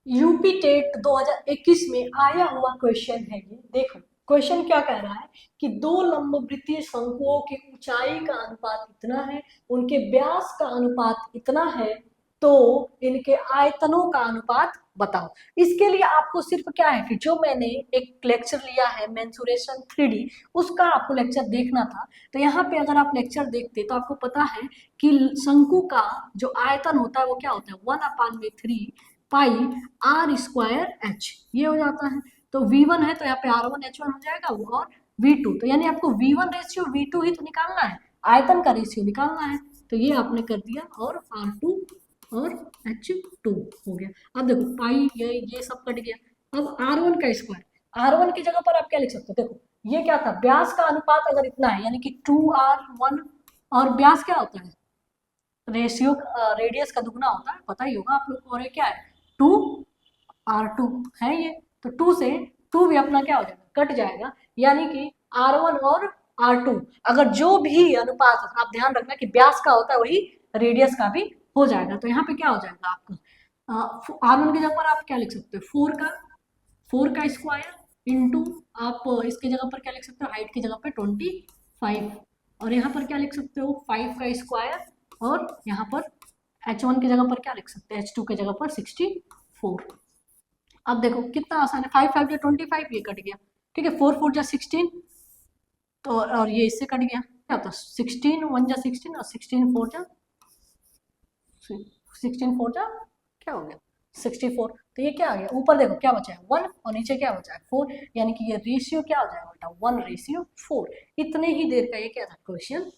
UP TET 2021 में आया हुआ क्वेश्चन है ये। देखो क्वेश्चन क्या कह रहा है कि दो लंबवृत्तीय शंकुओं की ऊंचाई का अनुपात इतना है, उनके व्यास का अनुपात इतना है, तो इनके आयतनों का अनुपात बताओ। इसके लिए आपको सिर्फ क्या है कि जो मैंने एक लेक्चर लिया है मेंसुरेशन 3D, उसका आपको लेक्चर देखना था। तो यहाँ पे अगर आप लेक्चर देखते तो आपको पता है कि शंकु का जो आयतन होता है वो क्या होता है, 1/3 पाई आर स्क्वायर एच, ये हो जाता है। तो V1 है तो यहाँ पे R1H1 हो जाएगा, और V2, तो यानी आपको V1 रेशियो V2 ही तो निकालना है, आयतन का रेशियो निकालना है। तो ये आपने कर दिया, और R2 और H2 हो गया। अब देखो पाई ये सब कट गया। अब R1 का स्क्वायर, R1 की जगह पर आप क्या लिख सकते हो, देखो ये क्या था, व्यास का अनुपात अगर इतना है यानी कि 2R1, और व्यास क्या होता है, रेशियो रेडियस का दुगना होता है, पता ही होगा आप लोग को। और ये क्या है, 2R2 है ये, तो 2 से 2 भी अपना क्या हो जाएगा, कट जाएगा, यानी कि R1 और R2 अगर जो भी अनुपात, आप ध्यान रखना कि व्यास का होता है वही रेडियस का भी हो जाएगा। तो यहाँ पे क्या हो जाएगा आपका, R1 की जगह पर आप क्या लिख सकते हो, 4 का स्क्वायर इंटू, आप इसकी जगह पर क्या लिख सकते हो, हाइट की जगह पर 25, और यहाँ पर क्या लिख सकते हो, 5 का स्क्वायर, और यहाँ पर H1 की जगह पर क्या लिख सकते हैं, H2 की जगह पर 64। अब देखो कितना आसान है, 5 5 25, ये कट गया, ठीक है, 4 4 जा 16, तो और ये इससे कट गया, क्या होता है 16 1 जा 16, और 16 4 जा क्या हो गया 64। तो ये क्या आ गया, ऊपर देखो क्या बचा है 1, और नीचे क्या बचा है 4, यानी कि ये रेशियो क्या हो जाएगा बेटा, 1:4। इतने ही देर का ये क्या था, क्वेश्चन